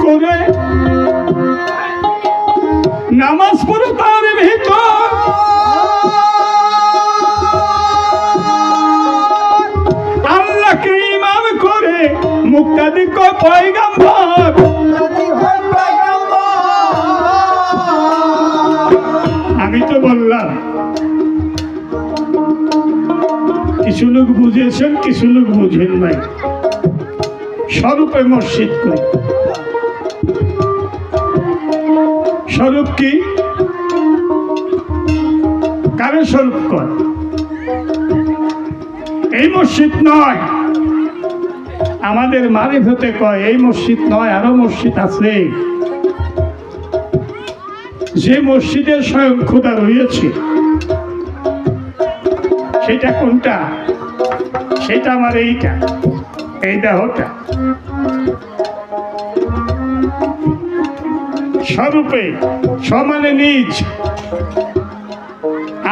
করে নামাজ পড়ো তার ভিতর, আল্লাহকে ইমাম করে মুক্তাদি কয় পয়গম্বর। আমি তো বললাম কিছু লোক বুঝেছেন, কিছু লোক বুঝেন নাই। স্বরূপে মসজিদ করি, স্বরূপ কি? কারে স্বরূপ কর? এই মসজিদ নয়, আমাদের মারিফতে কয় এই মসজিদ নয়, আরো মসজিদ আছে। যে মসজিদের স্বয়ং খোদা রয়েছে সেটা কোনটা? সেটা আমার এইটা, এই দেহটা। স্বরূপে সমানে নিজ,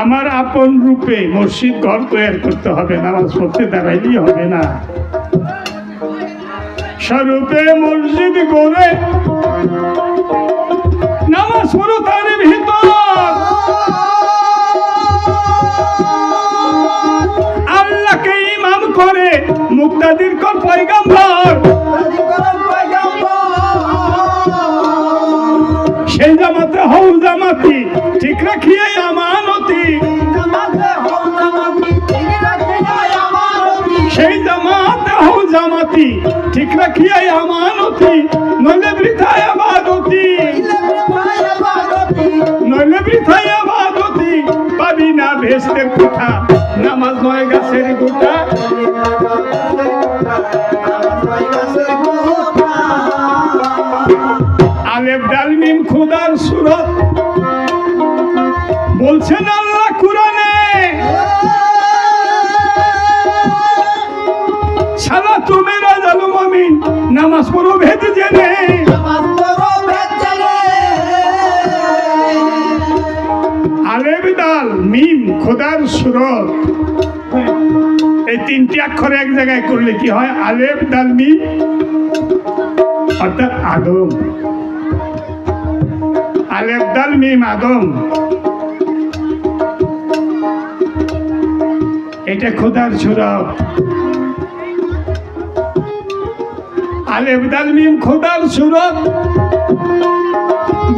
আমার আপন রূপে মসজিদ ঘর তৈরি করতে হবে, নামাজ পড়তে দাঁড়াইলেই হবে না। স্বরূপে মসজিদ করে নামাজ পড়ো তার ভিতর, আল্লাহকে ইমাম করে মুক্তাদির কর পয়গম্বর। সেই জামাতে হও জামাতি, ঠিক রাখিয়ে আমানতি। সেই জামাতে হও জামাতি, ঠিক রাখিয়ে আমানতি। নইলে বৃথায় আবাদতি, নইলে বৃথায় আবাদতি। পাবি না ভেস্তের কোঠা, নামাজ নয় গাছের গোটা। আলেফ দাল মিম খোদার সূরত বলছেন আল্লাহ কুরআনে। সালাতু মিরাজাল মুমিন, নামাজ পড়ো ভেদ জেনে। আলেফ দাল মিম খোদার সূরত, এই তিনটি অক্ষর এক জায়গায় করলে কি হয়? আলেফ দাল মিম, অর্থাৎ আদম। আলেফ দাল মিম আদম, এটা খোদার সূরত। আলেফ দাল মিম খোদার সূরত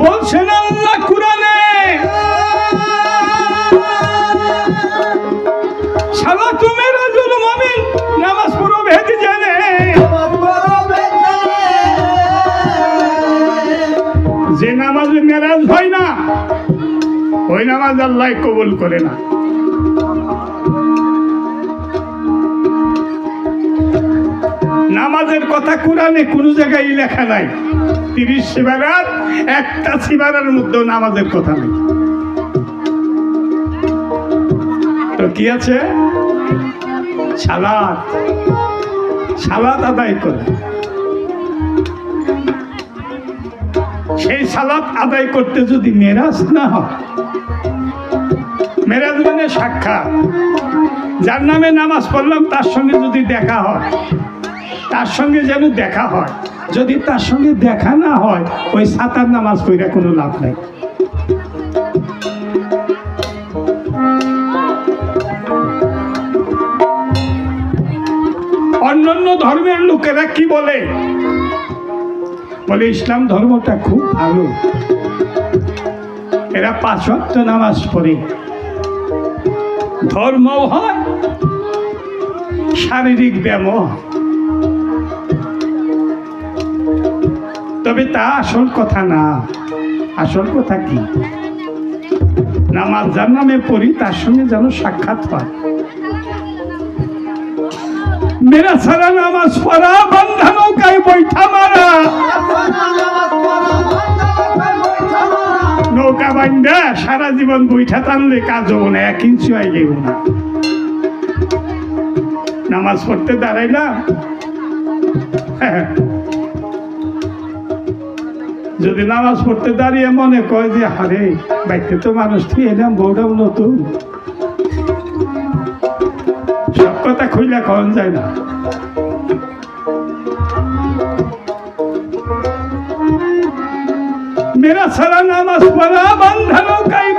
বলছেন আল্লাহ কুরআনে। সালাতু মিরাজুল মুমিন, নামাজ পড়ো ভেদ জানে। যে নামাজে মেরাজ হয় না ওই নামাজ আল্লাহ কবুল করে না। নামাজের কথা কোরআনে কোন জায়গায় লেখা নাই। 30 সিবারার একটা সিবারার মধ্যে নামাজের কথা নেই। তো কি আছে? সালাত, সালাত আদায় করে। সেই সালাত আদায় করতে যদি মেরাজ না হয়, মেরাজ মানে সাক্ষাৎ, যার নামে নামাজ পড়লাম তার সঙ্গে যদি দেখা হয়, তার সঙ্গে যেন দেখা হয়। যদি তার সঙ্গে দেখা না হয়, ওই সাতার নামাজ পড়ে কোনো লাভ নাই। অন্যান্য ধর্মের লোকেরা কি বলে? বলে ইসলাম ধর্মটা খুব ভালো, এরা 5 ওয়াক্ত নামাজ পড়ে, ধর্মও হয়, শারীরিক ব্যায়ামও। তবে তা আসল কথা না। আসল কথা কি? নামাজ যার নামে পড়ি তার সঙ্গে যেন সাক্ষাৎ হয়। মেরা সারা নামাজ পড়া, বান্ধা নৌকায় বৈঠা মারা। নৌকা বান্ধা সারা জীবন বৈঠা টানলে কাজ হবো না, 1 ইঞ্চি হয়ে গেব না। নামাজ পড়তে দাঁড়াইলাম, যদি নামাজ পড়তে দাঁড়িয়ে মনে কয় যে হারে বাইতে তো মানুষ তুই এলাম, বউটাও নতুন, সব কথা খুইলা কন যায় না। মেরা সারা নামাজ পড়া বান্ধা নৌকায়